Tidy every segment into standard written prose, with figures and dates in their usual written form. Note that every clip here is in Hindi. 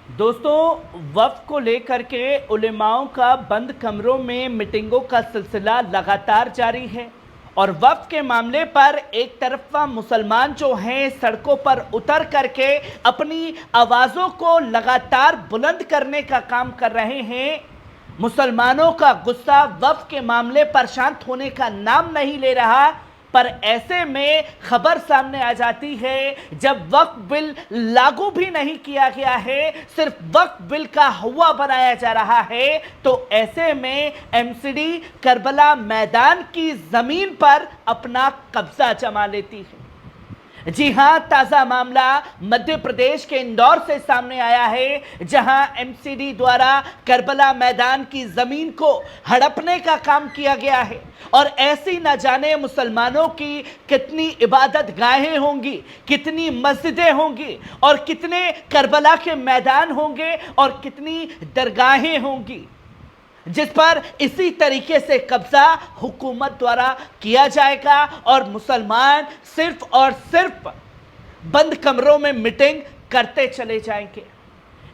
दोस्तों, वक्फ को लेकर के उलेमाओं का बंद कमरों में मीटिंगों का सिलसिला लगातार जारी है और वक्फ के मामले पर एक तरफा मुसलमान जो हैं सड़कों पर उतर करके अपनी आवाज़ों को लगातार बुलंद करने का काम कर रहे हैं। मुसलमानों का गुस्सा वक्फ के मामले पर शांत होने का नाम नहीं ले रहा, पर ऐसे में खबर सामने आ जाती है जब वक्फ बिल लागू भी नहीं किया गया है, सिर्फ वक्फ बिल का हुआ बनाया जा रहा है, तो ऐसे में एमसीडी करबला मैदान की जमीन पर अपना कब्जा जमा लेती है। जी हां, ताजा मामला मध्य प्रदेश के इंदौर से सामने आया है, जहां एमसीडी द्वारा करबला मैदान की जमीन को हड़पने का काम किया गया है। और ऐसी न जाने मुसलमानों की कितनी इबादत गाहें होंगी, कितनी मस्जिदें होंगी और कितने करबला के मैदान होंगे और कितनी दरगाहें होंगी जिस पर इसी तरीके से कब्जा हुकूमत द्वारा किया जाएगा और मुसलमान सिर्फ और सिर्फ बंद कमरों में मीटिंग करते चले जाएंगे।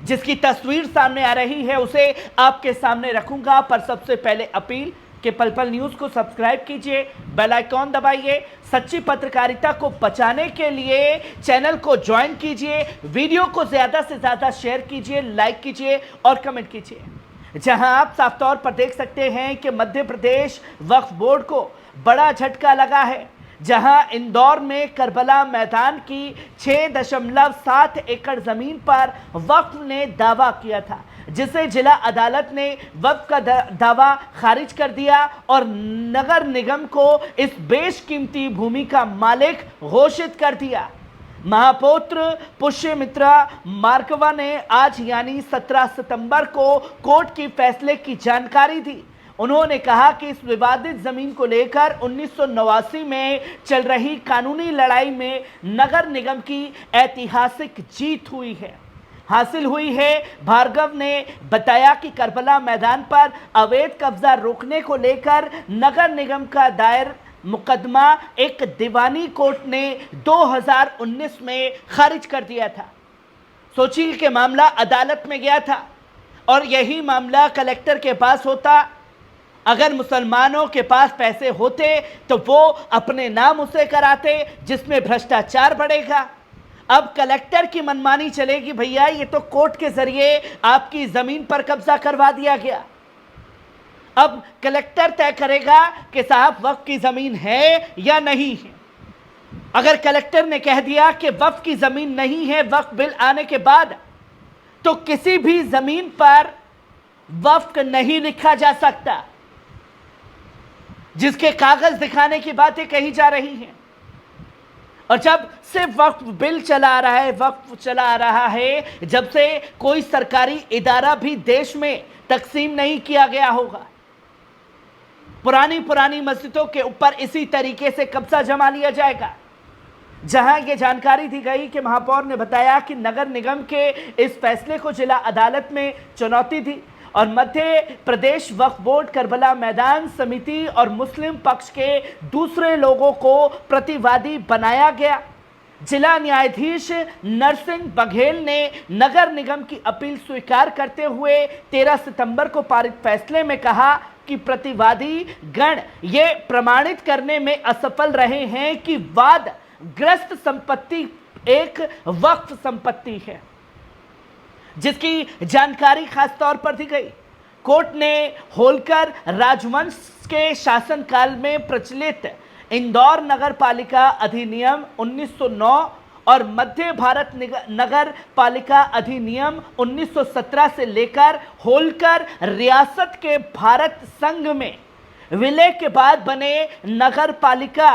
जिसकी तस्वीर सामने आ रही है उसे आपके सामने रखूंगा, पर सबसे पहले अपील कि पल पल न्यूज़ को सब्सक्राइब कीजिए, बेल आइकॉन दबाइए, सच्ची पत्रकारिता को बचाने के लिए चैनल को ज्वाइन कीजिए, वीडियो को ज़्यादा से ज़्यादा शेयर कीजिए, लाइक कीजिए और कमेंट कीजिए। जहां आप साफ तौर पर देख सकते हैं कि मध्य प्रदेश वक्फ बोर्ड को बड़ा झटका लगा है, जहां इंदौर में करबला मैदान की 6.7 एकड़ जमीन पर वक्फ ने दावा किया था, जिसे जिला अदालत ने वक्फ का दावा खारिज कर दिया और नगर निगम को इस बेशकीमती भूमि का मालिक घोषित कर दिया। महापौत्र पुष्यमित्रा मार्कवा ने आज यानी 17 सितंबर को कोर्ट की फैसले की जानकारी दी। उन्होंने कहा कि इस विवादित जमीन को लेकर 1989 में चल रही कानूनी लड़ाई में नगर निगम की ऐतिहासिक जीत हासिल हुई है। भार्गव ने बताया कि करबला मैदान पर अवैध कब्जा रोकने को लेकर नगर निगम का दायर मुकदमा एक दीवानी कोर्ट ने 2019 में खारिज कर दिया था। सोचिए कि मामला अदालत में गया था और यही मामला कलेक्टर के पास होता। अगर मुसलमानों के पास पैसे होते तो वो अपने नाम उसे कराते, जिसमें भ्रष्टाचार बढ़ेगा। अब कलेक्टर की मनमानी चलेगी, भैया ये तो कोर्ट के जरिए आपकी जमीन पर कब्जा करवा दिया गया। अब कलेक्टर तय करेगा कि साहब वक्फ की जमीन है या नहीं है। अगर कलेक्टर ने कह दिया कि वक्फ की जमीन नहीं है वक्फ बिल आने के बाद, तो किसी भी जमीन पर वक्फ नहीं लिखा जा सकता, जिसके कागज दिखाने की बातें कही जा रही हैं। और जब से वक्फ बिल चला आ रहा है, जब से कोई सरकारी इदारा भी देश में तकसीम नहीं किया गया होगा, पुरानी मस्जिदों के ऊपर इसी तरीके से कब्जा जमा लिया जाएगा। जहां यह जानकारी दी गई कि महापौर ने बताया कि नगर निगम के इस फैसले को जिला अदालत में चुनौती दी और मध्य प्रदेश वक्फ बोर्ड करबला मैदान समिति और मुस्लिम पक्ष के दूसरे लोगों को प्रतिवादी बनाया गया। जिला न्यायाधीश नरसिंह बघेल ने नगर निगम की अपील स्वीकार करते हुए 13 सितंबर को पारित फैसले में कहा कि प्रतिवादी गण ये प्रमाणित करने में असफल रहे हैं कि वाद ग्रस्त संपत्ति एक वक्फ संपत्ति है, जिसकी जानकारी खास तौर पर दी गई। कोर्ट ने होलकर राजवंश के शासनकाल में प्रचलित इंदौर नगर पालिका अधिनियम 1909 और मध्य भारत नगर पालिका अधिनियम 1917 से लेकर होलकर रियासत के भारत संघ में विलय के बाद बने नगर पालिका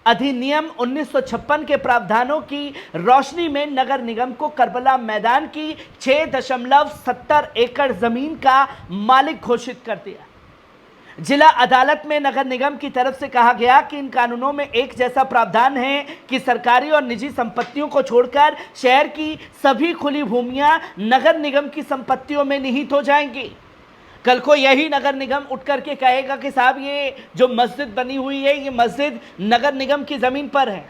अधिनियम 1956 के प्रावधानों की रोशनी में नगर निगम को करबला मैदान की 6.70 एकड़ जमीन का मालिक घोषित कर दिया। जिला अदालत में नगर निगम की तरफ से कहा गया कि इन कानूनों में एक जैसा प्रावधान है कि सरकारी और निजी संपत्तियों को छोड़कर शहर की सभी खुली भूमियां नगर निगम की संपत्तियों में निहित हो जाएंगी। कल को यही नगर निगम उठ करके कहेगा कि साहब ये जो मस्जिद बनी हुई है ये मस्जिद नगर निगम की ज़मीन पर है,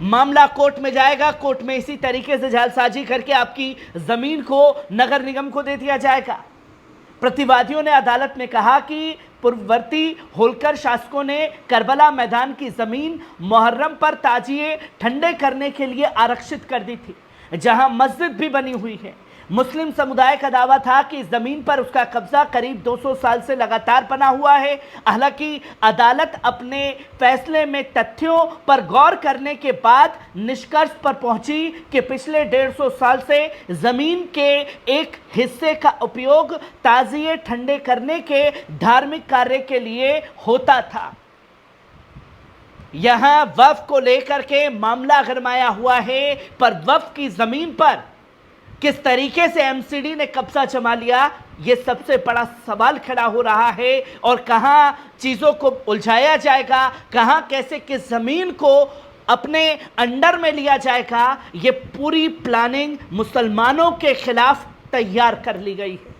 मामला कोर्ट में जाएगा, कोर्ट में इसी तरीके से जालसाजी करके आपकी जमीन को नगर निगम को दे दिया जाएगा। प्रतिवादियों ने अदालत में कहा कि पूर्ववर्ती होलकर शासकों ने करबला मैदान की जमीन मुहर्रम पर ताजिए ठंडे करने के लिए आरक्षित कर दी थी, जहां मस्जिद भी बनी हुई है। मुस्लिम समुदाय का दावा था कि इस जमीन पर उसका कब्जा करीब 200 साल से लगातार बना हुआ है। हालांकि अदालत अपने फैसले में तथ्यों पर गौर करने के बाद निष्कर्ष पर पहुंची कि पिछले 150 साल से जमीन के एक हिस्से का उपयोग ताजिए ठंडे करने के धार्मिक कार्य के लिए होता था। यहां वक्फ को लेकर के मामला गरमाया हुआ है, पर वक्फ की जमीन पर किस तरीके से एमसीडी ने कब्जा जमा लिया, यह सबसे बड़ा सवाल खड़ा हो रहा है। और कहां चीजों को उलझाया जाएगा, कहां कैसे किस जमीन को अपने अंडर में लिया जाएगा, यह पूरी प्लानिंग मुसलमानों के खिलाफ तैयार कर ली गई है।